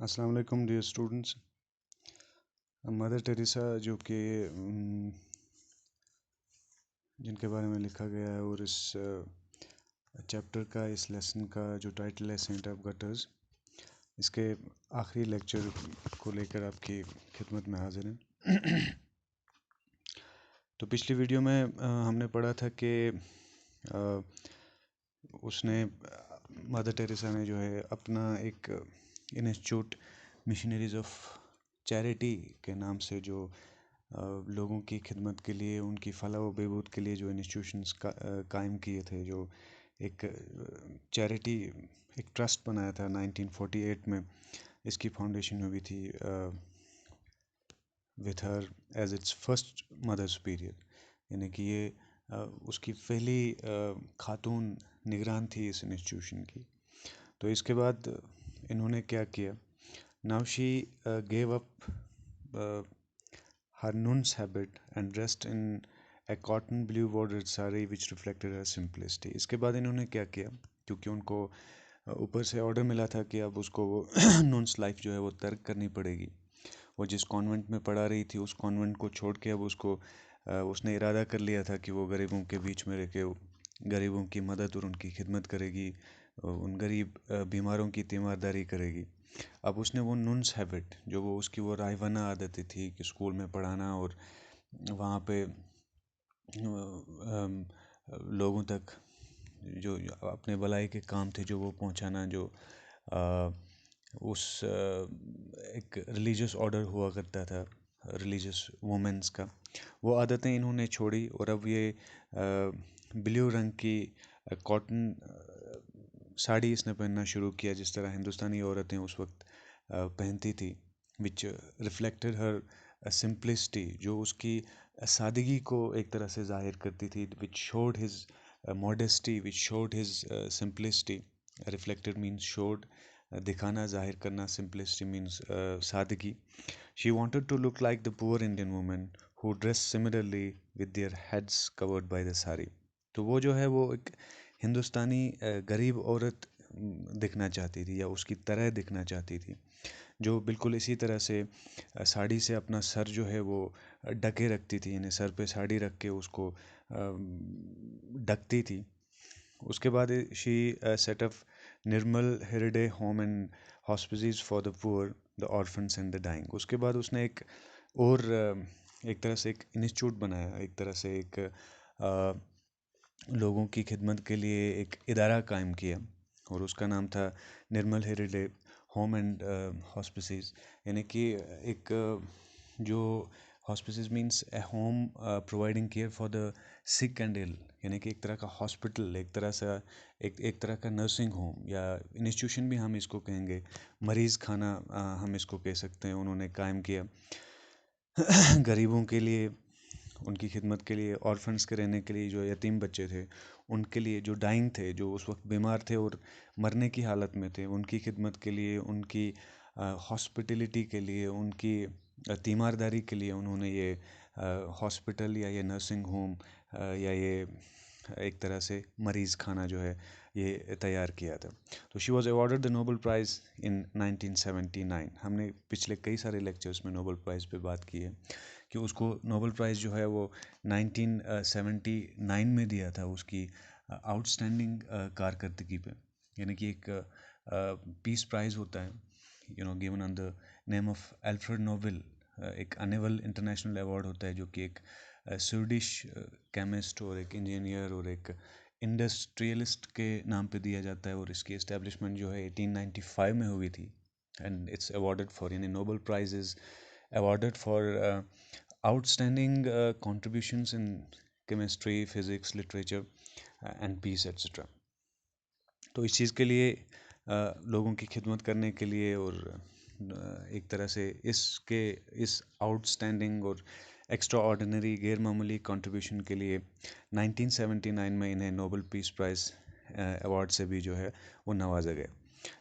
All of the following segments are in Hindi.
अस्सलाम वालेकुम डियर स्टूडेंट्स। मदर टेरेसा जो कि जिनके बारे में लिखा गया है और इस चैप्टर का, इस लेसन का जो टाइटल है सेंट ऑफ गटर्स, इसके आखिरी लेक्चर को लेकर आपकी खिदमत में हाजिर हैं। तो पिछली वीडियो में हमने पढ़ा था कि उसने मदर टेरेसा ने जो है अपना एक इंस्टीट्यूट मिशनरीज ऑफ चैरिटी के नाम से जो लोगों की खिदमत के लिए, उनकी फलाह व बहबूद के लिए जो इंस्टीट्यूशंस कायम किए थे, जो एक चैरिटी, एक ट्रस्ट बनाया था 1948 में। इसकी फाउंडेशन हुई थी with her as its first mother superior, यानी कि ये उसकी पहली खातून निगरान थी इस इंस्टीट्यूशन की। तो इसके बाद इन्होंने क्या किया, now she gave up her nun's habit and dressed in a cotton blue bordered sari which reflected her simplicity। इसके बाद इन्होंने क्या किया, क्योंकि उनको ऊपर से ऑर्डर मिला था कि अब उसको वो नून्स लाइफ जो है वो तर्क करनी पड़ेगी। वो जिस कॉन्वेंट में पढ़ा रही थी उस कॉन्वेंट को छोड़ के अब उसको उसने इरादा कर लिया था कि वो गरीबों के बीच में रह के गरीबों की मदद और उनकी खिदमत करेगी, उन गरीब बीमारों की तीमारदारी करेगी। अब उसने वो नून्स हैबिट, जो वो उसकी वो रायवाना आदतें थी कि स्कूल में पढ़ाना और वहाँ पे लोगों तक जो अपने भलाई के काम थे जो वो पहुँचाना, जो उस एक रिलीजियस ऑर्डर हुआ करता था रिलीजियस वुमेंस का, वो आदतें इन्होंने छोड़ी और अब ये ब्लू रंग की कॉटन साड़ी इसने पहनना शुरू किया, जिस तरह हिंदुस्तानी औरतें उस वक्त पहनती थी, विच रिफ्लेक्टेड हर सिंपलिसिटी, जो उसकी सादगी को एक तरह से जाहिर करती थी, विच शोड हिज मॉडेस्टी, विच showed his simplicity. Reflected means showed, दिखाना, जाहिर करना, सिंपलिसिटी मीन्स सादगी। She wanted to look like the poor Indian women who dress similarly with their heads covered by the sari। तो वो जो है वो एक हिंदुस्तानी गरीब औरत दिखना चाहती थी, या उसकी तरह दिखना चाहती थी, जो बिल्कुल इसी तरह से साड़ी से अपना सर जो है वो ढके रखती थी, यानी सर पे साड़ी रख के उसको ढकती थी। उसके बाद she set up Nirmal Hriday home and hospices for the poor, the orphans and the dying. उसके बाद उसने एक और एक तरह से एक इंस्टीट्यूट बनाया, एक तरह से एक लोगों की खिदमत के लिए एक इदारा कायम किया, और उसका नाम था निर्मल हेरिडे होम एंड हॉस्पिसेस। यानी कि एक जो hospices means a home providing care for the sick and ill, यानी कि एक तरह का हॉस्पिटल, एक तरह से एक तरह का नर्सिंग होम या इंस्टीट्यूशन भी हम इसको कहेंगे, मरीज़ खाना हम इसको कह सकते हैं, उन्होंने कायम किया गरीबों के लिए, उनकी खिदमत के लिए, ऑर्फन्स के रहने के लिए, जो यतीम बच्चे थे उनके लिए, जो डाइंग थे, जो उस वक्त बीमार थे और मरने की हालत में थे, उनकी खिदमत के लिए, उनकी हॉस्पिटलिटी के लिए, उनकी तीमारदारी के लिए उन्होंने ये हॉस्पिटल या ये नर्सिंग होम या ये एक तरह से मरीज़ खाना जो है ये तैयार किया था। तो she was awarded the Nobel prize in 1979। हमने पिछले कई सारे लेक्चर्स में नोबल प्राइज़ पे बात की है कि उसको नोबल प्राइज़ जो है वो 1979 में दिया था उसकी आउटस्टैंडिंग कारकर्दगी पे, यानी कि एक पीस प्राइज़ होता है, given on the name of Alfred Nobel. एक अनेवल इंटरनेशनल अवार्ड होता है जो कि एक स्वीडिश केमिस्ट और एक इंजीनियर और एक इंडस्ट्रियलिस्ट के नाम पे दिया जाता है, और इसकी इस्टेब्लिशमेंट जो है 1895 में हुई थी। एंड इट्स अवॉर्डेड फॉर, यानी Nobel prize is awarded for outstanding contributions in chemistry, physics, literature and peace etc। तो इस चीज़ के लिए लोगों की खिदमत करने के लिए और एक तरह से इस आउटस्टैंडिंग और एक्स्ट्रा ऑर्डिनरी गैर मामूली कंट्रीब्यूशन के लिए 1979 में इन्हें नोबल पीस प्राइज़ अवार्ड से भी जो है वो नवाजा गया।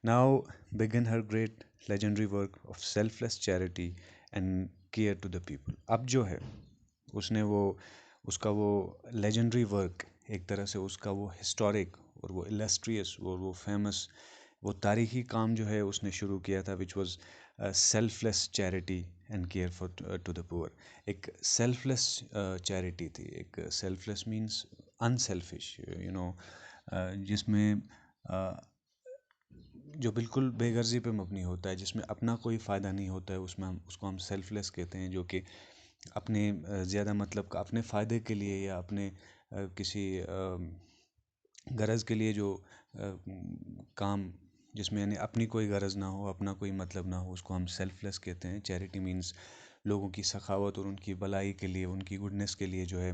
Now begin her great legendary work of selfless charity and care to the people. अब जो है उसने उसका वो लेजेंडरी वर्क, एक तरह से उसका वो हिस्टोरिक और वो इलस्ट्रियस और वो फेमस वो तारीखी काम जो है उसने शुरू किया था, which was selfless charity and care for to the poor. एक सेल्फलेस चैरिटी थी, एक selfless means unselfish, you know, जिसमें जो बिल्कुल बेगर्जी पे मबनी होता है, जिसमें अपना कोई फ़ायदा नहीं होता है, उसमें हम उसको हम सेल्फलेस कहते हैं, जो कि अपने ज़्यादा मतलब का अपने फ़ायदे के लिए या अपने किसी गरज के लिए जो काम, जिसमें यानी अपनी कोई गरज ना हो, अपना कोई मतलब ना हो, उसको हम सेल्फलेस कहते हैं। चैरिटी मीन्स लोगों की सखावत और उनकी भलाई के लिए, उनकी गुडनेस के लिए जो है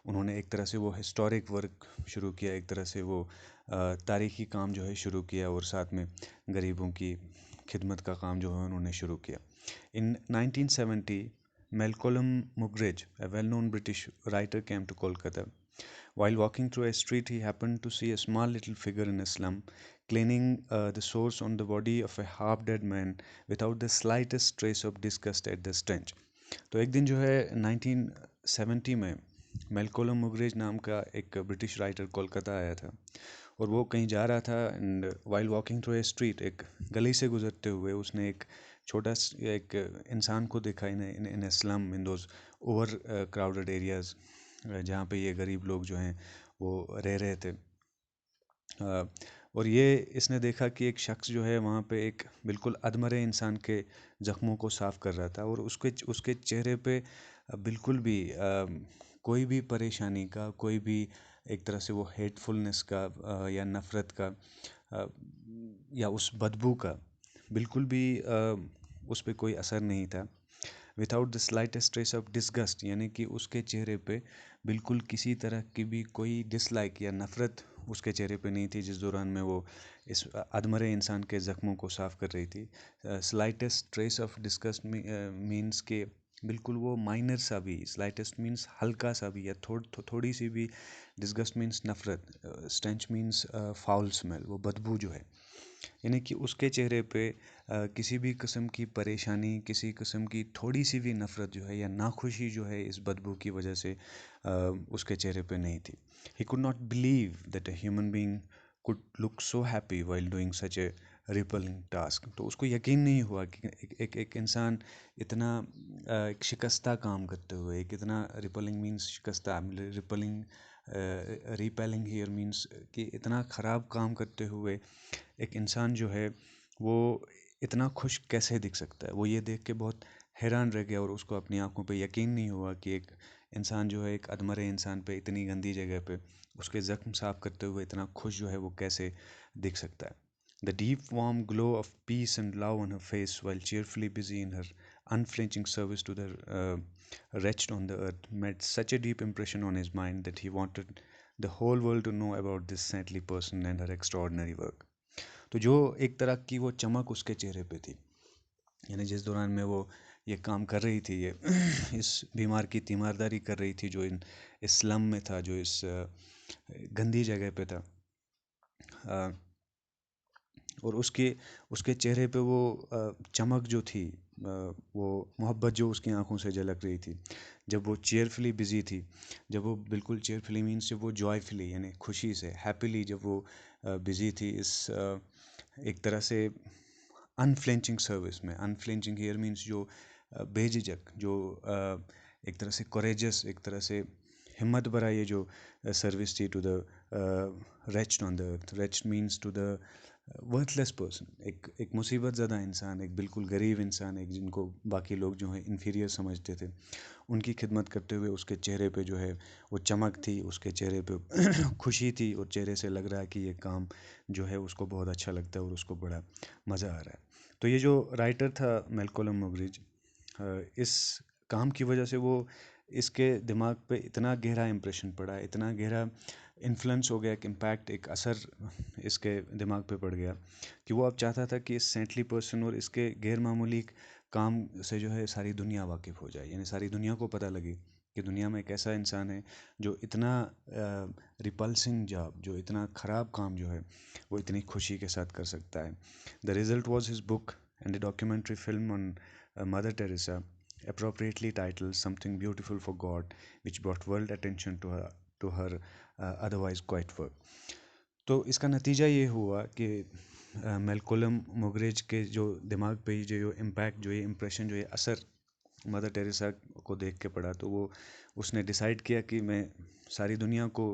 उन्होंने एक तरह से वो हिस्टोरिक वर्क शुरू किया, एक तरह से वो तारीखी काम जो है शुरू किया, और साथ में गरीबों की खिदमत का काम जो है उन्होंने शुरू किया। In 1970, Malcolm Muggeridge, a well-known British writer, came to Kolkata. While walking through a street, he happened to see a small little figure in a slum, cleaning the sores on the body of a half-dead man without the slightest trace of disgust at the stench. तो एक दिन जो है 1970 में मेलकोलम मुगरेज नाम का एक ब्रिटिश राइटर कोलकाता आया था, और वो कहीं जा रहा था, and while walking through a street, एक गली से गुजरते हुए उसने एक एक इंसान को देखा in slum, in those overcrowded areas, जहाँ पे ये गरीब लोग जो हैं वो रह रहे थे। और ये इसने देखा कि एक शख्स जो है वहाँ पे एक बिल्कुल अधमरे इंसान के ज़ख्मों को साफ़ कर रहा था, और उसके उसके चेहरे पे बिल्कुल भी कोई भी परेशानी का, कोई भी एक तरह से वो हेटफुलनेस का या नफ़रत का या उस बदबू का बिल्कुल भी उस पर कोई असर नहीं था। Without the slightest trace of disgust, यानी कि उसके चेहरे पे बिल्कुल किसी तरह की भी कोई डिसलाइक या नफ़रत उसके चेहरे पे नहीं थी, जिस दौरान में वो इस अधमरे इंसान के ज़ख्मों को साफ़ कर रही थी। Slightest trace of disgust means के बिल्कुल वो माइनर सा भी, स्लाइटेस्ट मीन्स हल्का सा भी, या थोड़ी सी भी, डिस्गस्ट मीन्स नफ़रत, स्टेंच मीन्स फाउल स्मेल, वो बदबू जो है, यानी कि उसके चेहरे पे किसी भी किस्म की परेशानी, किसी किस्म की थोड़ी सी भी नफ़रत जो है या नाखुशी जो है इस बदबू की वजह से उसके चेहरे पे नहीं थी। He could not believe that a human being could look so happy while doing such A rippling task. तो उसको यकीन नहीं हुआ कि एक इंसान इतना एक शिकस्ता काम करते हुए, एक इतना रिपलिंग मीन्स शिकस्ता, रिपलिंग रिपेलिंग हियर मीन्स कि इतना ख़राब काम करते हुए एक इंसान जो है वो इतना खुश कैसे दिख सकता है। वो ये देख के बहुत हैरान रह गया, और उसको अपनी आंखों पे यकीन नहीं हुआ कि एक इंसान जो है एक अधमरे इंसान पे इतनी गंदी जगह पे उसके ज़ख्म साफ करते हुए इतना खुश जो है वो कैसे दिख सकता है। The deep warm glow of peace and love on her face while cheerfully busy in her unflinching service to the wretched on the earth made such a deep impression on his mind that he wanted the whole world to know about this saintly person and her extraordinary work. तो जो एक तरह की वो चमक उसके चेहरे पे थी, यानी जिस दौरान में वो ये काम कर रही थी, ये इस बीमार की तीमारदारी कर रही थी, जो इस स्लम में था, जो इस गंदी जगह पे था, और उसके उसके चेहरे पे वो चमक जो थी, वो मोहब्बत जो उसकी आंखों से झलक रही थी, जब वो चेयरफुली बिजी थी, जब वो बिल्कुल चेयरफुली मीन्स जब वो जॉयफुली यानी खुशी से, हैप्पीली जब वो बिजी थी इस एक तरह से अनफ्लेंचिंग सर्विस में। अनफ्लेंचिंग हियर मीन्स जो बेझिझक, जो एक तरह से कोरेजस, एक तरह से हिम्मत भरा ये जो सर्विस थी to the wretched on the earth. Wretched means to the worthless person, एक मुसीबत ज़दा इंसान, एक बिल्कुल गरीब इंसान, एक जिनको बाकी लोग जो है इन्फीरियर समझते थे, उनकी खिदमत करते हुए उसके चेहरे पे जो है वो चमक थी, उसके चेहरे पे खुशी थी, और चेहरे से लग रहा है कि ये काम जो है उसको बहुत अच्छा लगता है और उसको बड़ा मज़ा आ रहा है। तो ये जो राइटर था मेलकोलम मुगरिज, इस काम की वजह से वो इसके दिमाग पे इतना गहरा इम्प्रेशन पड़ा, इतना गहरा इन्फ्लुएंस हो गया, एक इम्पैक्ट, एक असर इसके दिमाग पे पड़ गया, कि वो अब चाहता था कि इस सेंटली पर्सन और इसके गैर मामूली काम से जो है सारी दुनिया वाकिफ़ हो जाए, यानी सारी दुनिया को पता लगे कि दुनिया में एक ऐसा इंसान है जो इतना रिपल्सिंग जॉब, जो इतना ख़राब काम जो है वो इतनी खुशी के साथ कर सकता है। The result was his book and A documentary film on mother Teresa, appropriately titled Something Beautiful for God, which brought world attention to her otherwise quiet work. तो इसका नतीजा ये हुआ कि मेलकोलम मुगरेज के जो दिमाग पे जो इम्पैक्ट, जो ये इम्प्रेशन, जो ये असर मदर टेरेसा को देख के पड़ा, तो वो उसने डिसाइड किया कि मैं सारी दुनिया को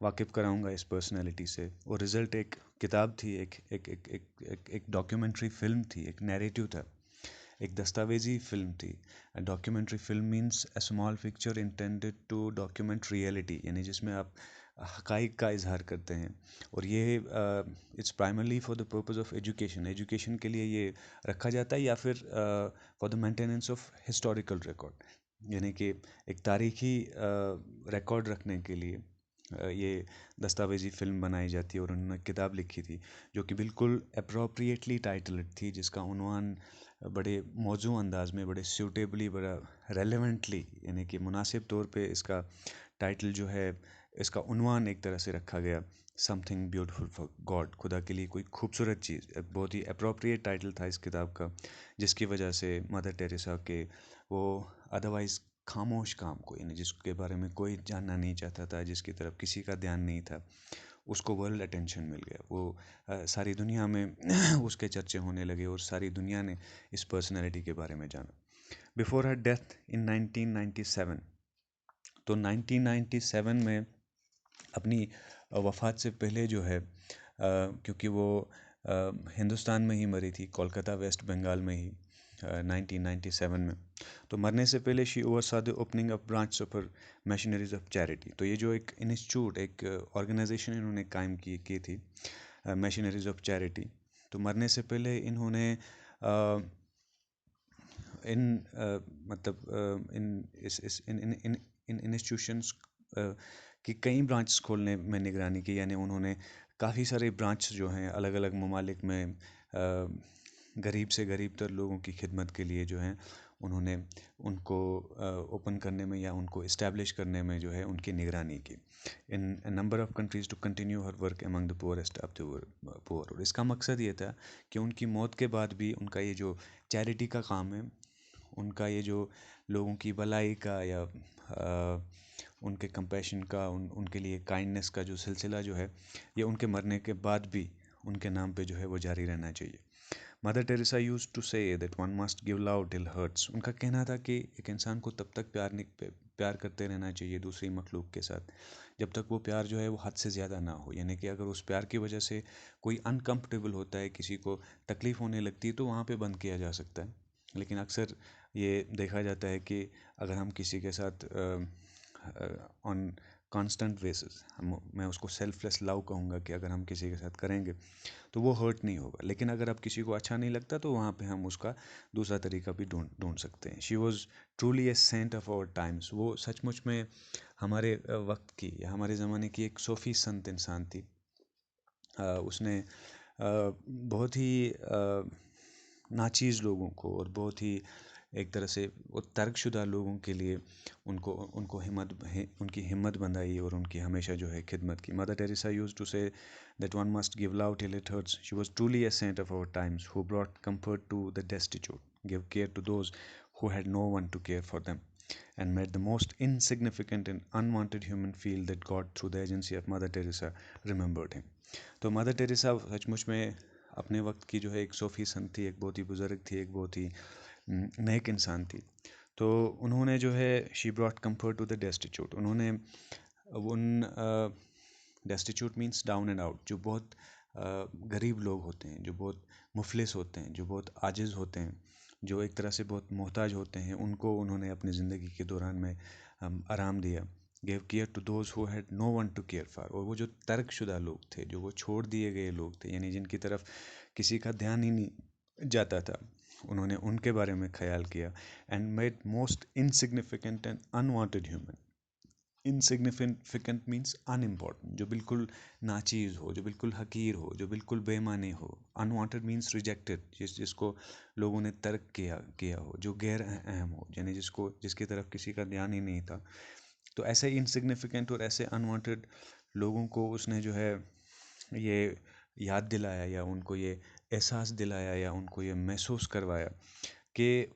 वाकिफ़ कराऊंगा इस पर्सनैलिटी से। और रिज़ल्ट एक किताब थी, एक एक एक एक एक, एक डॉक्यूमेंट्री फिल्म थी, एक नैरेटिव था, एक दस्तावेजी फिल्म थी। Documentary film means a small picture intended to document reality, यानी जिसमें आप हकाइक का इजहार करते हैं। और ये it's primarily for the purpose of education, education के लिए ये रखा जाता है, या फिर for the maintenance of historical record, यानी कि एक तारीखी रिकॉर्ड रखने के लिए ये दस्तावेजी फ़िल्म बनाई जाती है। और उन्होंने किताब लिखी थी जो कि बिल्कुल अप्रोप्रिएटली टाइटल्ड थी, जिसका उन्वान बड़े मौजू अंदाज में, बड़े सूटेबली, बड़ा रेलेवेंटली, यानी कि मुनासिब तौर पे इसका टाइटल जो है, इसका उन्वान एक तरह से रखा गया, समथिंग ब्यूटीफुल फॉर गॉड, खुदा के लिए कोई खूबसूरत चीज़। बहुत ही अप्रोप्रिएट टाइटल था इस किताब का, जिसकी वजह से मदर टेरेसा के वो अदरवाइज़ खामोश काम को, यानी जिसके बारे में कोई जानना नहीं चाहता था, जिसकी तरफ किसी का ध्यान नहीं था, उसको वर्ल्ड अटेंशन मिल गया। वो सारी दुनिया में उसके चर्चे होने लगे, और सारी दुनिया ने इस पर्सनैलिटी के बारे में जाना। बिफोर हर डेथ इन 1997, तो 1997 में अपनी वफ़ात से पहले जो है, क्योंकि वो हिंदुस्तान में ही मरी थी, कोलकाता वेस्ट बंगाल में ही, 1997 में। तो मरने से पहले she oversaw the opening of branch of her missionaries of charity. तो ये जो एक इंस्टीट्यूट, एक ऑर्गेनाइजेशन इन्होंने कायम की थी, मशीनरीज ऑफ चैरिटी। तो मरने से पहले इन्होंने इन मतलब इन इस इन इंस्टीट्यूशंस की कई ब्रांच खोलने में निगरानी की, यानी उन्होंने काफ़ी सारे ब्रांच जो हैं अलग अलग ममालिक में गरीब से गरीब तर लोगों की खिदमत के लिए जो हैं, उन्होंने उनको ओपन करने में या उनको इस्टेब्लिश करने में जो है उनकी निगरानी की, in number of countries to continue her work among the poorest of the poor. और इसका मकसद ये था कि उनकी मौत के बाद भी उनका ये जो चैरिटी का काम है, उनका ये जो लोगों की भलाई का या उनके कंपैशन का, उनके लिए काइंडनेस का जो सिलसिला जो है, ये उनके मरने के बाद भी उनके नाम पे जो है वो जारी रहना चाहिए। Mother Teresa used to say that one must give love till hurts. उनका कहना था कि एक इंसान को तब तक प्यार करते रहना चाहिए दूसरी मखलूक के साथ, जब तक वो प्यार जो है वो हद से ज़्यादा ना हो। यानी कि अगर उस प्यार की वजह से कोई अनकंफर्टेबल होता है, किसी को तकलीफ़ होने लगती है, तो वहाँ पे बंद किया जा सकता है। लेकिन अक्सर ये देखा जाता है कि अगर हम किसी के साथ ऑन कांस्टेंट बेसिस, हम मैं उसको सेल्फलेस लव कहूँगा, कि अगर हम किसी के साथ करेंगे तो वो हर्ट नहीं होगा। लेकिन अगर अब किसी को अच्छा नहीं लगता, तो वहाँ पे हम उसका दूसरा तरीका भी ढूंढ ढूंढ सकते हैं। She was truly a saint of our times. वो सचमुच में हमारे वक्त की या हमारे ज़माने की एक सूफ़ी संत इंसान थी। उसने बहुत ही नाचीज़ लोगों को, और बहुत ही एक तरह से वो तर्कशुदा लोगों के लिए उनको उनको उनकी हिम्मत बंधाई, और उनकी हमेशा जो है खिदमत की। मदर टेरेसा यूज्ड टू से that one must give love till it hurts. She was truly a saint of our times who brought comfort to the destitute, gave care to those who had no one to care for them, and made the most insignificant and unwanted human feel that God, through the agency of Mother Teresa, remembered him. तो मदर टेरेसा सचमुच में अपने वक्त की जो है एक सूफ़ी संत थी, एक बहुत ही बुज़ुर्ग थी, एक बहुत ही नेक इंसान थी। तो उन्होंने जो है she brought comfort to the destitute. उन्होंने उन destitute means down and out, जो बहुत गरीब लोग होते हैं, जो बहुत मुफलिस होते हैं, जो बहुत आजिज़ होते हैं, जो एक तरह से बहुत मोहताज होते हैं, उनको उन्होंने अपनी ज़िंदगी के दौरान में आराम दिया। Gave care to those who had no one to care for. और वो जो तर्कशुदा लोग थे, जो वो छोड़ दिए गए लोग थे, यानी जिनकी तरफ किसी का ध्यान ही नहीं जाता था, उन्होंने उनके बारे में ख्याल किया। And made most insignificant and unwanted human. Insignificant means unimportant, जो बिल्कुल नाचीज़ हो, जो बिल्कुल हकीर हो, जो बिल्कुल बेमानी हो। अनवांटेड मीन्स रिजेक्टेड, जिसको लोगों ने तर्क किया हो, जो गैर अहम हो, यानी जिसकी तरफ किसी का ध्यान ही नहीं था। तो ऐसे इनसिग्निफिकेंट और ऐसे अनवांटेड लोगों को उसने जो है ये याद दिलाया, या उनको ये एहसास दिलाया, या उनको ये महसूस करवाया कि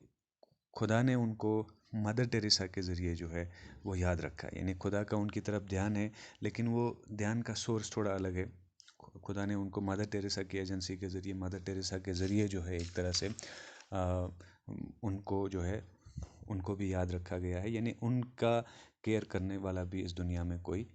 खुदा ने उनको मदर टेरेसा के ज़रिए जो है वो याद रखा है। यानी खुदा का उनकी तरफ ध्यान है, लेकिन वो ध्यान का सोर्स थोड़ा अलग है। खुदा ने उनको मदर टेरेसा की एजेंसी के ज़रिए, मदर टेरेसा के ज़रिए जो है एक तरह से उनको जो है उनको भी याद रखा गया है, यानी उनका केयर करने वाला भी इस दुनिया में कोई